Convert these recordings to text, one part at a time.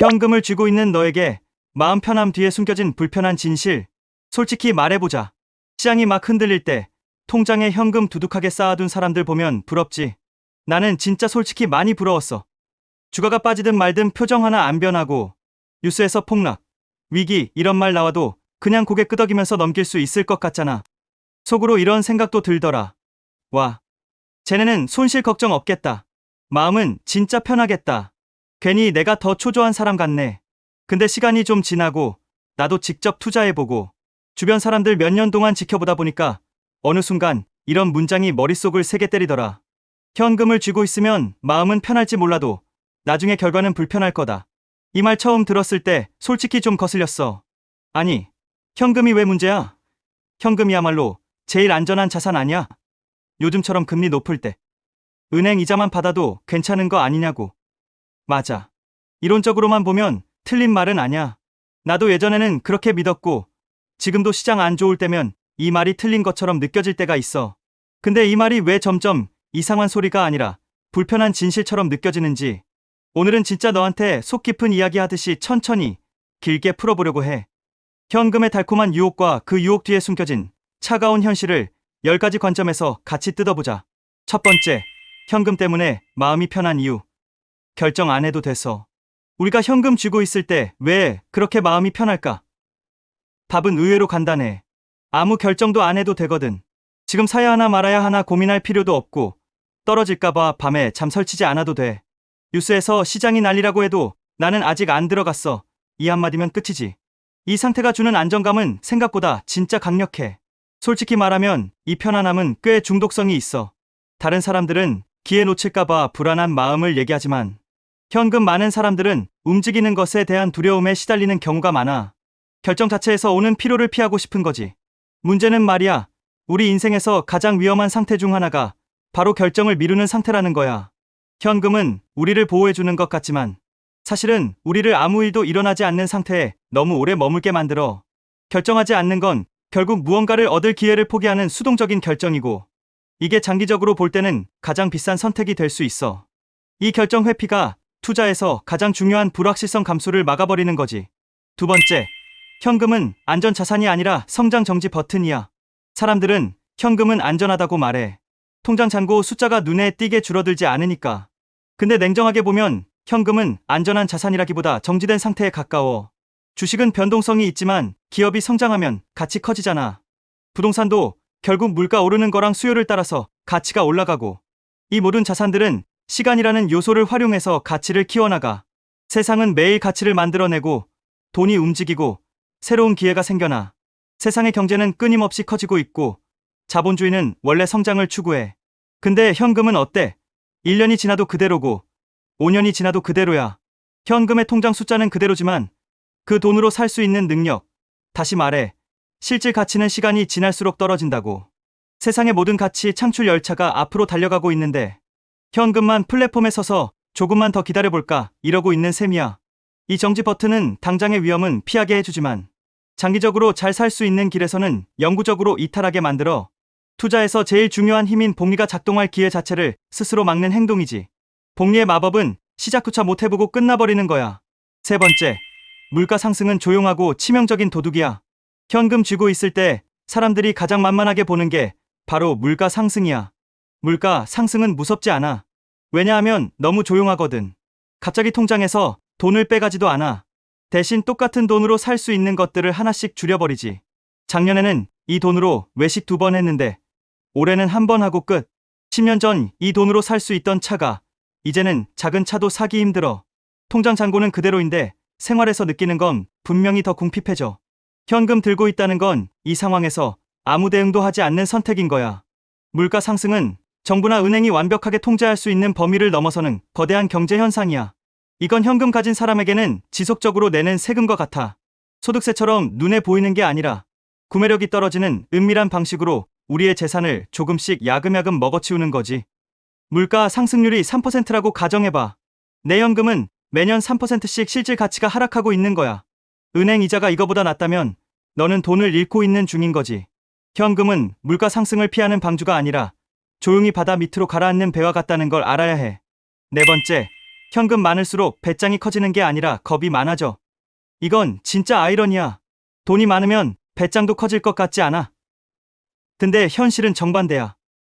현금을 쥐고 있는 너에게 마음 편함 뒤에 숨겨진 불편한 진실. 솔직히 말해보자. 시장이 막 흔들릴 때 통장에 현금 두둑하게 쌓아둔 사람들 보면 부럽지. 나는 진짜 솔직히 많이 부러웠어. 주가가 빠지든 말든 표정 하나 안 변하고 뉴스에서 폭락, 위기 이런 말 나와도 그냥 고개 끄덕이면서 넘길 수 있을 것 같잖아. 속으로 이런 생각도 들더라. 와, 쟤네는 손실 걱정 없겠다. 마음은 진짜 편하겠다. 괜히 내가 더 초조한 사람 같네. 근데 시간이 좀 지나고 나도 직접 투자해보고 주변 사람들 몇 년 동안 지켜보다 보니까 어느 순간 이런 문장이 머릿속을 세게 때리더라. 현금을 쥐고 있으면 마음은 편할지 몰라도 나중에 결과는 불편할 거다. 이 말 처음 들었을 때 솔직히 좀 거슬렸어. 아니, 현금이 왜 문제야? 현금이야말로 제일 안전한 자산 아니야? 요즘처럼 금리 높을 때 은행 이자만 받아도 괜찮은 거 아니냐고. 맞아. 이론적으로만 보면 틀린 말은 아니야. 나도 예전에는 그렇게 믿었고 지금도 시장 안 좋을 때면 이 말이 틀린 것처럼 느껴질 때가 있어. 근데 이 말이 왜 점점 이상한 소리가 아니라 불편한 진실처럼 느껴지는지 오늘은 진짜 너한테 속 깊은 이야기 하듯이 천천히 길게 풀어보려고 해. 현금의 달콤한 유혹과 그 유혹 뒤에 숨겨진 차가운 현실을 10가지 관점에서 같이 뜯어보자. 첫 번째, 현금 때문에 마음이 편한 이유. 결정 안 해도 돼서. 우리가 현금 쥐고 있을 때 왜 그렇게 마음이 편할까? 답은 의외로 간단해. 아무 결정도 안 해도 되거든. 지금 사야 하나 말아야 하나 고민할 필요도 없고 떨어질까봐 밤에 잠 설치지 않아도 돼. 뉴스에서 시장이 난리라고 해도 나는 아직 안 들어갔어. 이 한마디면 끝이지. 이 상태가 주는 안정감은 생각보다 진짜 강력해. 솔직히 말하면 이 편안함은 꽤 중독성이 있어. 다른 사람들은 기회 놓칠까봐 불안한 마음을 얘기하지만 현금 많은 사람들은 움직이는 것에 대한 두려움에 시달리는 경우가 많아. 결정 자체에서 오는 피로를 피하고 싶은 거지. 문제는 말이야, 우리 인생에서 가장 위험한 상태 중 하나가 바로 결정을 미루는 상태라는 거야. 현금은 우리를 보호해주는 것 같지만 사실은 우리를 아무 일도 일어나지 않는 상태에 너무 오래 머물게 만들어. 결정하지 않는 건 결국 무언가를 얻을 기회를 포기하는 수동적인 결정이고 이게 장기적으로 볼 때는 가장 비싼 선택이 될 수 있어. 이 결정 회피가 투자에서 가장 중요한 불확실성 감소를 막아버리는 거지. 두 번째, 현금은 안전 자산이 아니라 성장 정지 버튼이야. 사람들은 현금은 안전하다고 말해. 통장 잔고 숫자가 눈에 띄게 줄어들지 않으니까. 근데 냉정하게 보면 현금은 안전한 자산이라기보다 정지된 상태에 가까워. 주식은 변동성이 있지만 기업이 성장하면 가치 커지잖아. 부동산도 결국 물가 오르는 거랑 수요를 따라서 가치가 올라가고 이 모든 자산들은 시간이라는 요소를 활용해서 가치를 키워나가. 세상은 매일 가치를 만들어내고 돈이 움직이고 새로운 기회가 생겨나. 세상의 경제는 끊임없이 커지고 있고 자본주의는 원래 성장을 추구해. 근데 현금은 어때? 1년이 지나도 그대로고 5년이 지나도 그대로야. 현금의 통장 숫자는 그대로지만 그 돈으로 살 수 있는 능력, 다시 말해 실질 가치는 시간이 지날수록 떨어진다고. 세상의 모든 가치 창출 열차가 앞으로 달려가고 있는데 현금만 플랫폼에 서서 조금만 더 기다려볼까 이러고 있는 셈이야. 이 정지 버튼은 당장의 위험은 피하게 해주지만 장기적으로 잘 살 수 있는 길에서는 영구적으로 이탈하게 만들어. 투자에서 제일 중요한 힘인 복리가 작동할 기회 자체를 스스로 막는 행동이지. 복리의 마법은 시작조차 못 해보고 끝나버리는 거야. 세 번째, 물가 상승은 조용하고 치명적인 도둑이야. 현금 쥐고 있을 때 사람들이 가장 만만하게 보는 게 바로 물가 상승이야. 물가 상승은 무섭지 않아. 왜냐하면 너무 조용하거든. 갑자기 통장에서 돈을 빼가지도 않아. 대신 똑같은 돈으로 살 수 있는 것들을 하나씩 줄여버리지. 작년에는 이 돈으로 외식 2번 했는데 올해는 1번 하고 끝. 10년 전 이 돈으로 살 수 있던 차가 이제는 작은 차도 사기 힘들어. 통장 잔고는 그대로인데 생활에서 느끼는 건 분명히 더 궁핍해져. 현금 들고 있다는 건 이 상황에서 아무 대응도 하지 않는 선택인 거야. 물가 상승은 정부나 은행이 완벽하게 통제할 수 있는 범위를 넘어서는 거대한 경제 현상이야. 이건 현금 가진 사람에게는 지속적으로 내는 세금과 같아. 소득세처럼 눈에 보이는 게 아니라 구매력이 떨어지는 은밀한 방식으로 우리의 재산을 조금씩 야금야금 먹어치우는 거지. 물가 상승률이 3%라고 가정해봐. 내 현금은 매년 3%씩 실질 가치가 하락하고 있는 거야. 은행 이자가 이거보다 낮다면 너는 돈을 잃고 있는 중인 거지. 현금은 물가 상승을 피하는 방주가 아니라 조용히 바다 밑으로 가라앉는 배와 같다는 걸 알아야 해. 네 번째, 현금 많을수록 배짱이 커지는 게 아니라 겁이 많아져. 이건 진짜 아이러니야. 돈이 많으면 배짱도 커질 것 같지 않아? 근데 현실은 정반대야.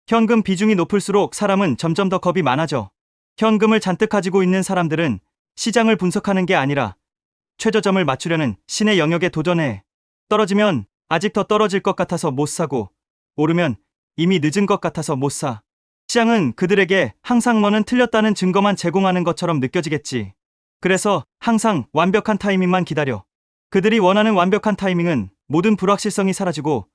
현금 비중이 높을수록 사람은 점점 더 겁이 많아져. 현금을 잔뜩 가지고 있는 사람들은 시장을 분석하는 게 아니라 최저점을 맞추려는 신의 영역에 도전해. 떨어지면 아직 더 떨어질 것 같아서 못 사고, 오르면 이미 늦은 것 같아서 못 사. 시장은 그들에게 항상 너는 틀렸다는 증거만 제공하는 것처럼 느껴지겠지. 그래서 항상 완벽한 타이밍만 기다려. 그들이 원하는 완벽한 타이밍은 모든 불확실성이 사라지고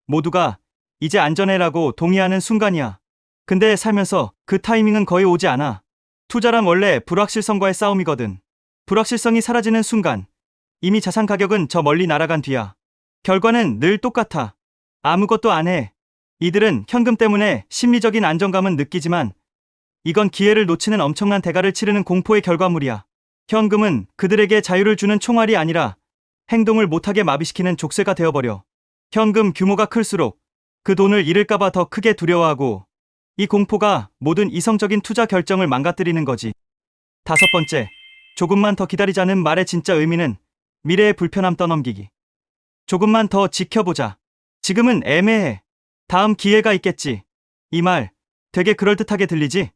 모두가 이제 안전해라고 동의하는 순간이야. 근데 살면서 그 타이밍은 거의 오지 않아. 투자란 원래 불확실성과의 싸움이거든. 불확실성이 사라지는 순간 이미 자산 가격은 저 멀리 날아간 뒤야. 결과는 늘 똑같아. 아무것도 안 해. 이들은 현금 때문에 심리적인 안정감은 느끼지만 이건 기회를 놓치는 엄청난 대가를 치르는 공포의 결과물이야. 현금은 그들에게 자유를 주는 총알이 아니라 행동을 못하게 마비시키는 족쇄가 되어버려. 현금 규모가 클수록 그 돈을 잃을까봐 더 크게 두려워하고 이 공포가 모든 이성적인 투자 결정을 망가뜨리는 거지. 다섯 번째, 조금만 더 기다리자는 말의 진짜 의미는 미래의 불편함 떠넘기기. 조금만 더 지켜보자. 지금은 애매해. 다음 기회가 있겠지. 이 말 되게 그럴듯하게 들리지?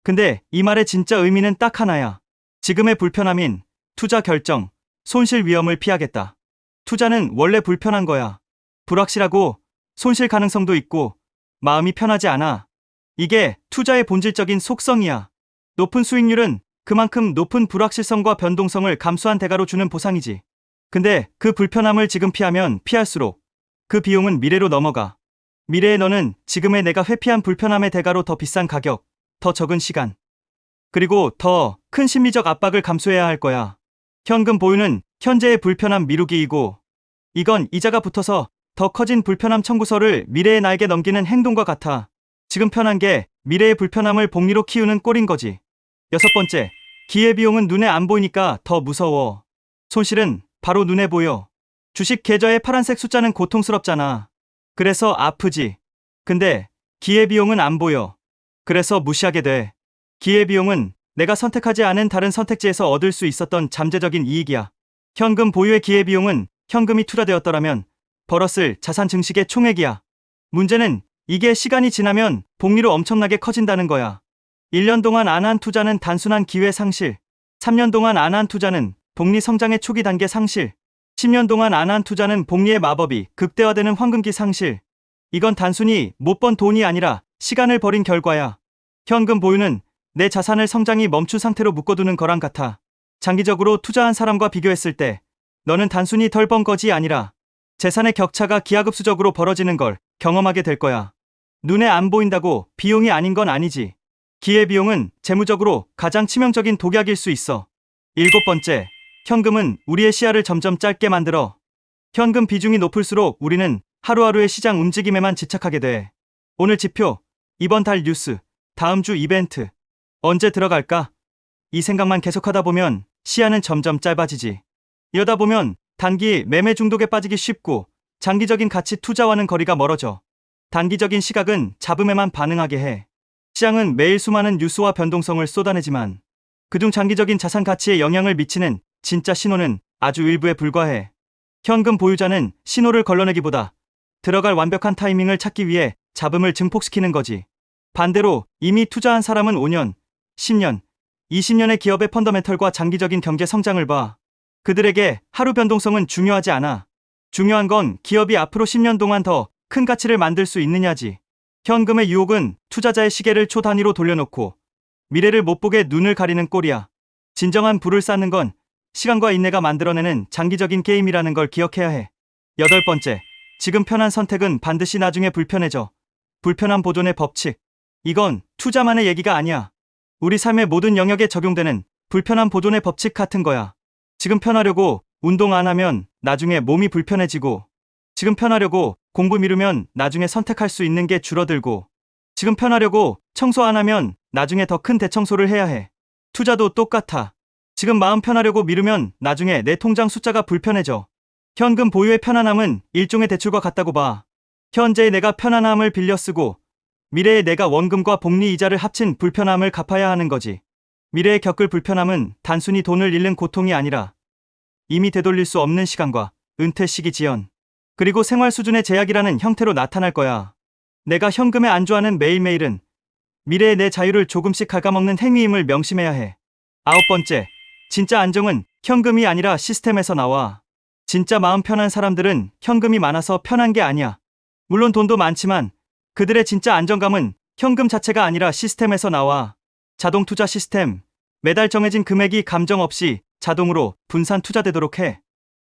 근데 이 말의 진짜 의미는 딱 하나야. 지금의 불편함인 투자 결정, 손실 위험을 피하겠다. 투자는 원래 불편한 거야. 불확실하고 손실 가능성도 있고 마음이 편하지 않아. 이게 투자의 본질적인 속성이야. 높은 수익률은 그만큼 높은 불확실성과 변동성을 감수한 대가로 주는 보상이지. 근데 그 불편함을 지금 피하면 피할수록 그 비용은 미래로 넘어가. 미래의 너는 지금의 내가 회피한 불편함의 대가로 더 비싼 가격, 더 적은 시간, 그리고 더 큰 심리적 압박을 감수해야 할 거야. 현금 보유는 현재의 불편함 미루기이고 이건 이자가 붙어서 더 커진 불편함 청구서를 미래의 나에게 넘기는 행동과 같아. 지금 편한 게 미래의 불편함을 복리로 키우는 꼴인 거지. 여섯 번째, 기회비용은 눈에 안 보이니까 더 무서워. 손실은 바로 눈에 보여. 주식 계좌의 파란색 숫자는 고통스럽잖아. 그래서 아프지. 근데 기회비용은 안 보여. 그래서 무시하게 돼. 기회비용은 내가 선택하지 않은 다른 선택지에서 얻을 수 있었던 잠재적인 이익이야. 현금 보유의 기회비용은 현금이 투자되었더라면 벌었을 자산 증식의 총액이야. 문제는 이게 시간이 지나면 복리로 엄청나게 커진다는 거야. 1년 동안 안 한 투자는 단순한 기회 상실, 3년 동안 안 한 투자는 복리 성장의 초기 단계 상실, 10년 동안 안 한 투자는 복리의 마법이 극대화되는 황금기 상실. 이건 단순히 못 번 돈이 아니라 시간을 버린 결과야. 현금 보유는 내 자산을 성장이 멈춘 상태로 묶어두는 거랑 같아. 장기적으로 투자한 사람과 비교했을 때 너는 단순히 덜 번 거지 아니라 재산의 격차가 기하급수적으로 벌어지는 걸 경험하게 될 거야. 눈에 안 보인다고 비용이 아닌 건 아니지. 기회비용은 재무적으로 가장 치명적인 독약일 수 있어. 일곱 번째, 현금은 우리의 시야를 점점 짧게 만들어. 현금 비중이 높을수록 우리는 하루하루의 시장 움직임에만 집착하게 돼. 오늘 지표, 이번 달 뉴스, 다음 주 이벤트, 언제 들어갈까? 이 생각만 계속하다 보면 시야는 점점 짧아지지. 이러다 보면 단기 매매 중독에 빠지기 쉽고 장기적인 가치 투자와는 거리가 멀어져. 단기적인 시각은 잡음에만 반응하게 해. 시장은 매일 수많은 뉴스와 변동성을 쏟아내지만 그중 장기적인 자산 가치에 영향을 미치는 진짜 신호는 아주 일부에 불과해. 현금 보유자는 신호를 걸러내기보다 들어갈 완벽한 타이밍을 찾기 위해 잡음을 증폭시키는 거지. 반대로 이미 투자한 사람은 5년, 10년, 20년의 기업의 펀더멘털과 장기적인 경제 성장을 봐. 그들에게 하루 변동성은 중요하지 않아. 중요한 건 기업이 앞으로 10년 동안 더 큰 가치를 만들 수 있느냐지. 현금의 유혹은 투자자의 시계를 초 단위로 돌려놓고 미래를 못 보게 눈을 가리는 꼴이야. 진정한 부를 쌓는 건 시간과 인내가 만들어내는 장기적인 게임이라는 걸 기억해야 해. 여덟 번째, 지금 편한 선택은 반드시 나중에 불편해져. 불편한 보존의 법칙. 이건 투자만의 얘기가 아니야. 우리 삶의 모든 영역에 적용되는 불편한 보존의 법칙 같은 거야. 지금 편하려고 운동 안 하면 나중에 몸이 불편해지고, 지금 편하려고 공부 미루면 나중에 선택할 수 있는 게 줄어들고, 지금 편하려고 청소 안 하면 나중에 더 큰 대청소를 해야 해. 투자도 똑같아. 지금 마음 편하려고 미루면 나중에 내 통장 숫자가 불편해져. 현금 보유의 편안함은 일종의 대출과 같다고 봐. 현재의 내가 편안함을 빌려 쓰고 미래의 내가 원금과 복리 이자를 합친 불편함을 갚아야 하는 거지. 미래에 겪을 불편함은 단순히 돈을 잃는 고통이 아니라 이미 되돌릴 수 없는 시간과 은퇴 시기 지연, 그리고 생활 수준의 제약이라는 형태로 나타날 거야. 내가 현금에 안주하는 매일매일은 미래의 내 자유를 조금씩 갉아먹는 행위임을 명심해야 해. 아홉 번째, 진짜 안정은 현금이 아니라 시스템에서 나와. 진짜 마음 편한 사람들은 현금이 많아서 편한 게 아니야. 물론 돈도 많지만 그들의 진짜 안정감은 현금 자체가 아니라 시스템에서 나와. 자동 투자 시스템. 매달 정해진 금액이 감정 없이 자동으로 분산 투자되도록 해.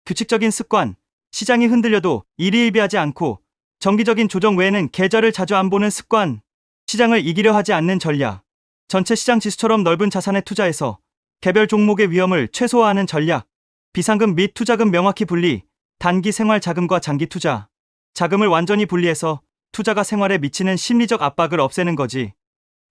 규칙적인 습관. 시장이 흔들려도 일희일비하지 않고 정기적인 조정 외에는 계좌를 자주 안 보는 습관. 시장을 이기려 하지 않는 전략. 전체 시장 지수처럼 넓은 자산에 투자해서 개별 종목의 위험을 최소화하는 전략. 비상금 및 투자금 명확히 분리. 단기 생활 자금과 장기 투자. 자금을 완전히 분리해서 투자가 생활에 미치는 심리적 압박을 없애는 거지.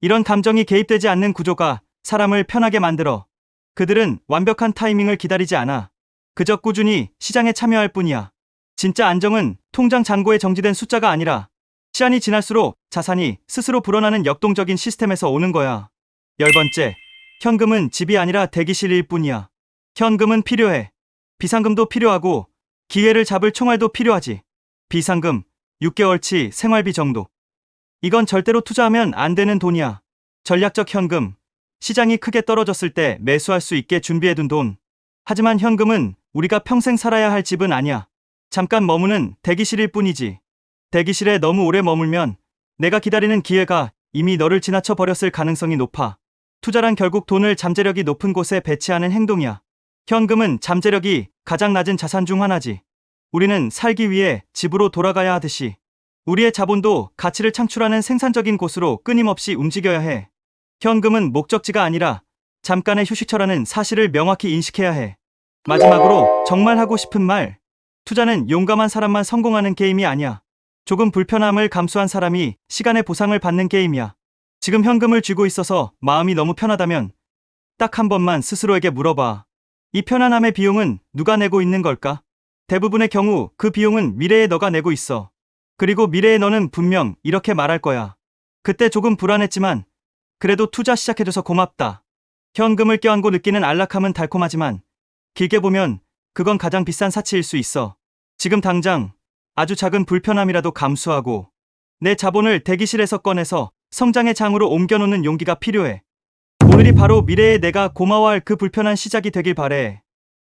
이런 감정이 개입되지 않는 구조가 사람을 편하게 만들어. 그들은 완벽한 타이밍을 기다리지 않아. 그저 꾸준히 시장에 참여할 뿐이야. 진짜 안정은 통장 잔고에 정지된 숫자가 아니라 시간이 지날수록 자산이 스스로 불어나는 역동적인 시스템에서 오는 거야. 열 번째, 현금은 집이 아니라 대기실일 뿐이야. 현금은 필요해. 비상금도 필요하고 기회를 잡을 총알도 필요하지. 비상금, 6개월치 생활비 정도. 이건 절대로 투자하면 안 되는 돈이야. 전략적 현금, 시장이 크게 떨어졌을 때 매수할 수 있게 준비해둔 돈. 하지만 현금은 우리가 평생 살아야 할 집은 아니야. 잠깐 머무는 대기실일 뿐이지. 대기실에 너무 오래 머물면 내가 기다리는 기회가 이미 너를 지나쳐 버렸을 가능성이 높아. 투자란 결국 돈을 잠재력이 높은 곳에 배치하는 행동이야. 현금은 잠재력이 가장 낮은 자산 중 하나지. 우리는 살기 위해 집으로 돌아가야 하듯이 우리의 자본도 가치를 창출하는 생산적인 곳으로 끊임없이 움직여야 해. 현금은 목적지가 아니라 잠깐의 휴식처라는 사실을 명확히 인식해야 해. 마지막으로 정말 하고 싶은 말. 투자는 용감한 사람만 성공하는 게임이 아니야. 조금 불편함을 감수한 사람이 시간의 보상을 받는 게임이야. 지금 현금을 쥐고 있어서 마음이 너무 편하다면 딱 한 번만 스스로에게 물어봐. 이 편안함의 비용은 누가 내고 있는 걸까? 대부분의 경우 그 비용은 미래의 너가 내고 있어. 그리고 미래의 너는 분명 이렇게 말할 거야. 그때 조금 불안했지만 그래도 투자 시작해줘서 고맙다. 현금을 껴안고 느끼는 안락함은 달콤하지만 길게 보면 그건 가장 비싼 사치일 수 있어. 지금 당장 아주 작은 불편함이라도 감수하고 내 자본을 대기실에서 꺼내서 성장의 장으로 옮겨놓는 용기가 필요해. 오늘이 바로 미래의 내가 고마워할 그 불편한 시작이 되길 바래.